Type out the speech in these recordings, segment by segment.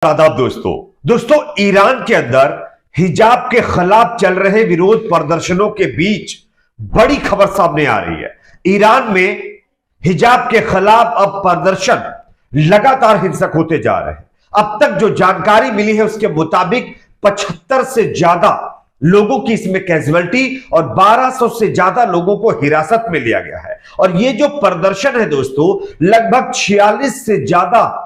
आदाब दोस्तों ईरान के अंदर हिजाब के खिलाफ चल रहे विरोध प्रदर्शनों के बीच बड़ी खबर सामने आ रही है। ईरान में हिजाब के खिलाफ अब प्रदर्शन लगातार हिंसक होते जा रहे हैं। अब तक जो जानकारी मिली है उसके मुताबिक 75 से ज्यादा लोगों की इसमें कैजुअलिटी और 1200 से ज्यादा लोगों को हिरासत में लिया गया है। और ये जो प्रदर्शन है दोस्तों लगभग 46 से ज्यादा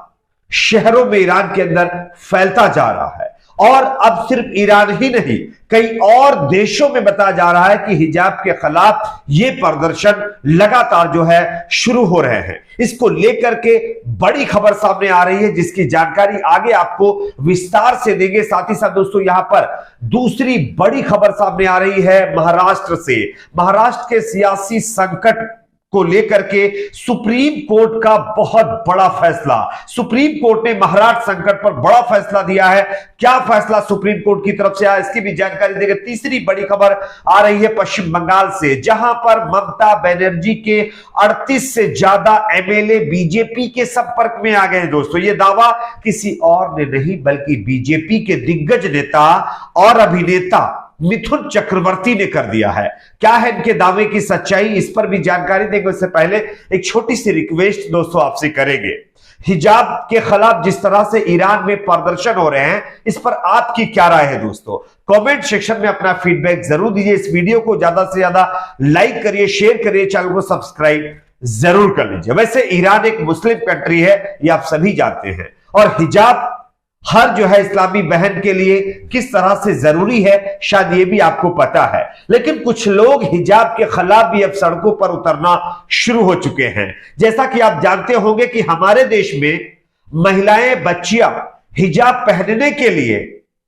शहरों में ईरान के अंदर फैलता जा रहा है। और अब सिर्फ ईरान ही नहीं कई और देशों में बताया जा रहा है कि हिजाब के खिलाफ ये प्रदर्शन लगातार जो है शुरू हो रहे हैं। इसको लेकर के बड़ी खबर सामने आ रही है जिसकी जानकारी आगे आपको विस्तार से देंगे। साथ ही साथ दोस्तों यहां पर दूसरी बड़ी खबर सामने आ रही है महाराष्ट्र से। महाराष्ट्र के सियासी संकट को लेकर के सुप्रीम कोर्ट का बहुत बड़ा फैसला। सुप्रीम कोर्ट ने महाराष्ट्र संकट पर बड़ा फैसला दिया है। क्या फैसला सुप्रीम कोर्ट की तरफ से आया इसकी भी जानकारी देंगे। तीसरी बड़ी खबर आ रही है पश्चिम बंगाल से, जहां पर ममता बनर्जी के 38 से ज्यादा एमएलए बीजेपी के संपर्क में आ गए हैं। दोस्तों ये दावा किसी और ने नहीं बल्कि बीजेपी के दिग्गज नेता और अभिनेता मिथुन चक्रवर्ती ने कर दिया है। क्या है इनके दावे की सच्चाई, इस पर भी जानकारी देंगे। उससे पहले एक छोटी सी रिक्वेस्ट दोस्तों आपसे करेंगे। हिजाब के खिलाफ जिस तरह से ईरान में प्रदर्शन हो रहे हैं इस पर आपकी क्या राय है दोस्तों? कमेंट सेक्शन में अपना फीडबैक जरूर दीजिए। इस वीडियो को ज्यादा से ज्यादा लाइक करिए, शेयर करिए, चैनल को सब्सक्राइब जरूर कर लीजिए। वैसे ईरान एक मुस्लिम कंट्री है ये आप सभी जानते हैं और हिजाब हर जो है इस्लामी बहन के लिए किस तरह से जरूरी है शायद ये भी आपको पता है। लेकिन कुछ लोग हिजाब के खिलाफ भी अब सड़कों पर उतरना शुरू हो चुके हैं। जैसा कि आप जानते होंगे कि हमारे देश में महिलाएं बच्चियां हिजाब पहनने के लिए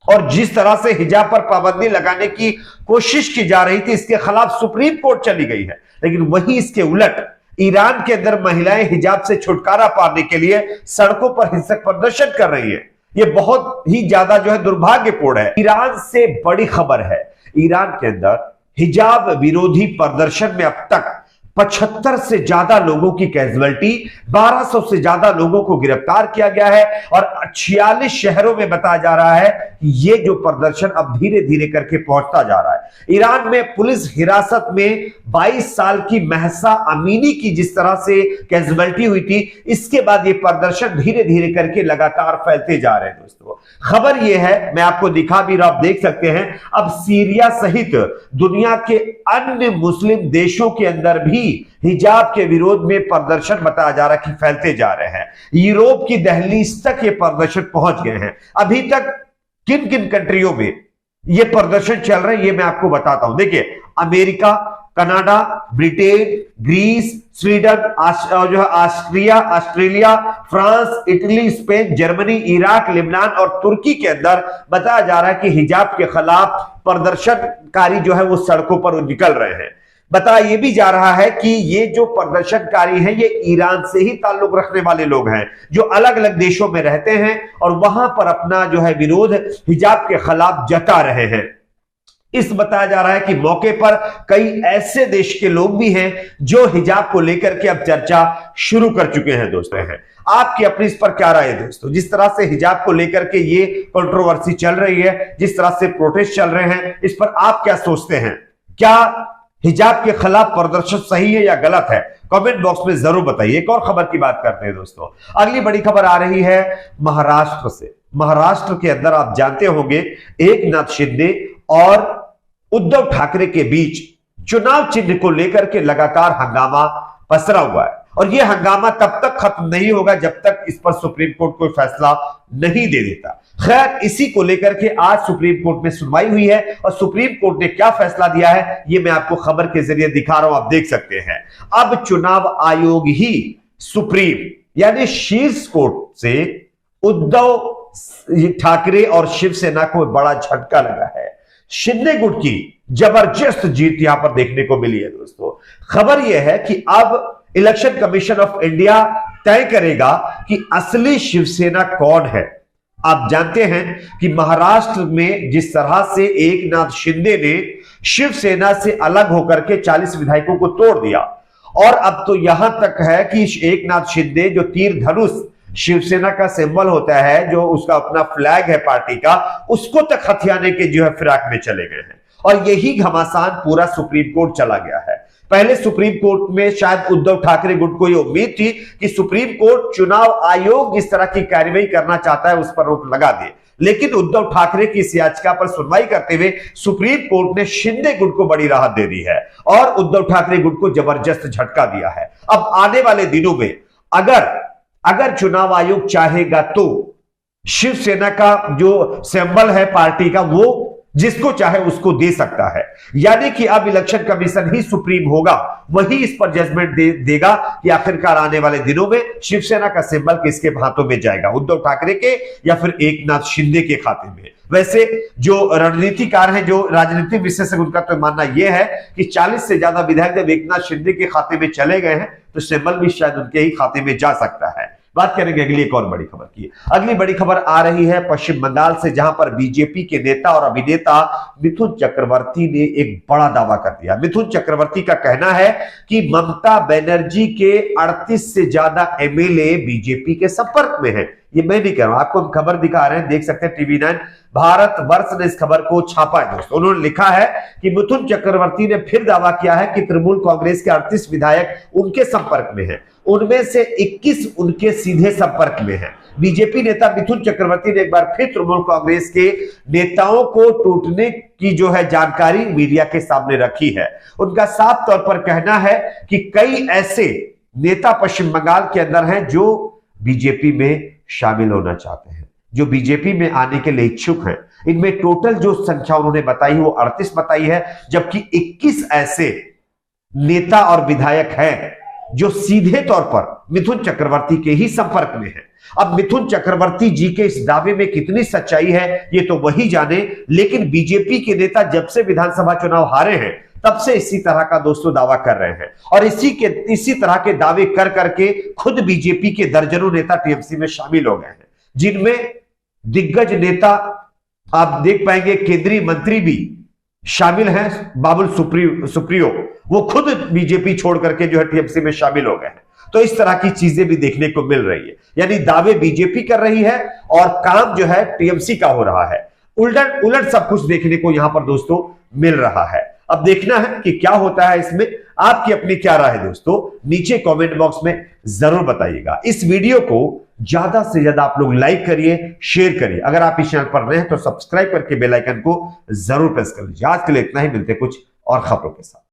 और जिस तरह से हिजाब पर पाबंदी लगाने की कोशिश की जा रही थी इसके खिलाफ सुप्रीम कोर्ट चली गई है। लेकिन वही इसके उलट ईरान के अंदर महिलाएं हिजाब से छुटकारा पाने के लिए सड़कों पर हिंसक प्रदर्शन कर रही है। ये बहुत ही ज्यादा जो है दुर्भाग्यपूर्ण है। ईरान से बड़ी खबर है, ईरान के अंदर हिजाब विरोधी प्रदर्शन में अब तक 75 से ज्यादा लोगों की कैजुअलिटी, 1200 से ज्यादा लोगों को गिरफ्तार किया गया है और 46 शहरों में बताया जा रहा है कि ये जो प्रदर्शन अब धीरे धीरे करके पहुंचता जा रहा है। ईरान में पुलिस हिरासत में 22 साल की महसा अमीनी की जिस तरह से कैजुअलिटी हुई थी इसके बाद ये प्रदर्शन धीरे धीरे करके लगातार फैलते जा रहे हैं। दोस्तों खबर ये है, मैं आपको दिखा भी रहा, आप देख सकते हैं अब सीरिया सहित दुनिया के अन्य मुस्लिम देशों के अंदर भी हिजाब के विरोध में प्रदर्शन बताया जा रहा है कि फैलते जा रहे हैं। यूरोप की दहलीज तक ये प्रदर्शन पहुंच गए हैं। अभी तक किन किन कंट्रियों में ये प्रदर्शन चल रहे हैं ये मैं आपको बताता हूं। देखिए America, Canada, Britain, Greece, Sweden, जो है Australia, France, Italy, Spain, Germany, Iraq, Lebanon और तुर्की के अंदर बताया जा रहा है कि हिजाब के खिलाफ प्रदर्शनकारी जो है वो सड़कों पर निकल रहे हैं। बताया यह भी जा रहा है कि ये जो प्रदर्शनकारी हैं ये ईरान से ही ताल्लुक रखने वाले लोग हैं जो अलग अलग देशों में रहते हैं और वहां पर अपना जो है विरोध हिजाब के खिलाफ जता रहे हैं। इस बताया जा रहा है कि मौके पर कई ऐसे देश के लोग भी हैं जो हिजाब को लेकर के अब चर्चा शुरू कर चुके हैं। दोस्तों हैं आपकी अपनी इस पर क्या राय है दोस्तों? जिस तरह से हिजाब को लेकर के ये कंट्रोवर्सी चल रही है, जिस तरह से प्रोटेस्ट चल रहे हैं, इस पर आप क्या सोचते हैं? क्या हिजाब के खिलाफ प्रदर्शन सही है या गलत है? कमेंट बॉक्स में जरूर बताइए। एक और खबर की बात करते हैं दोस्तों। अगली बड़ी खबर आ रही है महाराष्ट्र से। महाराष्ट्र के अंदर आप जानते होंगे एकनाथ शिंदे और उद्धव ठाकरे के बीच चुनाव चिन्ह को लेकर के लगातार हंगामा पसरा हुआ है और यह हंगामा तब तक खत्म नहीं होगा जब तक इस पर सुप्रीम कोर्ट कोई फैसला नहीं दे देता। खैर इसी को लेकर के आज सुप्रीम कोर्ट में सुनवाई हुई है और सुप्रीम कोर्ट ने क्या फैसला दिया है ये मैं आपको खबर के जरिए दिखा रहा हूं, आप देख सकते हैं। अब चुनाव आयोग ही सुप्रीम यानी शीर्ष कोर्ट से उद्धव ठाकरे और शिवसेना को बड़ा झटका लगा है। शिंदे गुट की जबरदस्त जीत यहां पर देखने को मिली है। दोस्तों खबर यह है कि अब इलेक्शन कमीशन ऑफ इंडिया तय करेगा कि असली शिवसेना कौन है। आप जानते हैं कि महाराष्ट्र में जिस तरह से एकनाथ शिंदे ने शिवसेना से अलग होकर के 40 विधायकों को तोड़ दिया और अब तो यहां तक है कि एकनाथ शिंदे जो तीर धनुष शिवसेना का सिंबल होता है, जो उसका अपना फ्लैग है पार्टी का, उसको तक हथियाने के जो है फिराक में चले गए हैं। और यही घमासान पूरा सुप्रीम कोर्ट चला गया है। पहले सुप्रीम कोर्ट में शायद उद्धव ठाकरे गुट को यह उम्मीद थी कि सुप्रीम कोर्ट चुनाव आयोग इस तरह की कार्रवाई करना चाहता है, उस पर रोक लगा दे, लेकिन उद्धव ठाकरे की इस याचिका पर सुनवाई करते हुए सुप्रीम कोर्ट ने शिंदे गुट को बड़ी राहत दे दी है और उद्धव ठाकरे गुट को जबरदस्त झटका दिया है। अब आने वाले दिनों में अगर चुनाव आयोग चाहेगा तो शिवसेना का जो सिंबल है पार्टी का, वो जिसको चाहे उसको दे सकता है। यानी कि अब इलेक्शन कमीशन ही सुप्रीम होगा, वही इस पर जजमेंट देगा कि आखिरकार आने वाले दिनों में शिवसेना का सिंबल किसके हाथों में जाएगा, उद्धव ठाकरे के या फिर एकनाथ शिंदे के खाते में। वैसे जो रणनीतिकार हैं, जो राजनीतिक विशेषज्ञ, उनका तो मानना यह है कि 40 से ज्यादा विधायक जब एकनाथ शिंदे के खाते में चले गए हैं तो सिंबल भी शायद उनके ही खाते में जा सकता है। बात करेंगे अगली एक और बड़ी खबर की। अगली बड़ी खबर आ रही है पश्चिम बंगाल से, जहां पर बीजेपी के नेता और अभिनेता मिथुन चक्रवर्ती ने एक बड़ा दावा कर दिया। मिथुन चक्रवर्ती का कहना है कि ममता बनर्जी के 38 से ज्यादा एमएलए बीजेपी के संपर्क में हैं। ये मैं नहीं कह रहा हूं, आपको हम खबर दिखा रहे हैं, देख सकते हैं टीवी 9 भारतवर्ष ने इस खबर को छापा है दोस्तों। उन्होंने लिखा है कि मिथुन चक्रवर्ती ने फिर दावा किया है कि तृणमूल कांग्रेस के 38 विधायक उनके संपर्क में हैं, उनमें से 21 उनके सीधे संपर्क में हैं। बीजेपी नेता मिथुन चक्रवर्ती ने एक बार फिर तृणमूल कांग्रेस के नेताओं को टूटने की जो है जानकारी मीडिया के सामने रखी है। उनका साफ तौर पर कहना है कि कई ऐसे नेता पश्चिम बंगाल के अंदर हैं जो बीजेपी में शामिल होना चाहते हैं, जो बीजेपी में आने के लिए इच्छुक हैं। इनमें टोटल जो संख्या उन्होंने बताई वो 38 बताई है, जबकि 21 ऐसे नेता और विधायक हैं जो सीधे तौर पर मिथुन चक्रवर्ती के ही संपर्क में हैं। अब मिथुन चक्रवर्ती जी के इस दावे में कितनी सच्चाई है ये तो वही जाने, लेकिन बीजेपी के नेता जब से विधानसभा चुनाव हारे हैं तब से इसी तरह का दोस्तों दावा कर रहे हैं और इसी तरह के दावे कर करके खुद बीजेपी के दर्जनों नेता टीएमसी में शामिल हो गए हैं, जिनमें दिग्गज नेता आप देख पाएंगे, केंद्रीय मंत्री भी शामिल हैं। बाबुल सुप्रियो वो खुद बीजेपी छोड़ करके जो है टीएमसी में शामिल हो गए हैं। तो इस तरह की चीजें भी देखने को मिल रही है, यानी दावे बीजेपी कर रही है और काम जो है टीएमसी का हो रहा है। उलट सब कुछ देखने को यहां पर दोस्तों मिल रहा है। अब देखना है कि क्या होता है इसमें। आपकी अपनी क्या राय है दोस्तों, नीचे कमेंट बॉक्स में जरूर बताइएगा। इस वीडियो को ज्यादा से ज्यादा आप लोग लाइक करिए, शेयर करिए। अगर आप इस चैनल पर नए हैं तो सब्सक्राइब करके बेल आइकन को जरूर प्रेस कर लीजिए। आज के लिए इतना ही, मिलते कुछ और खबरों के साथ।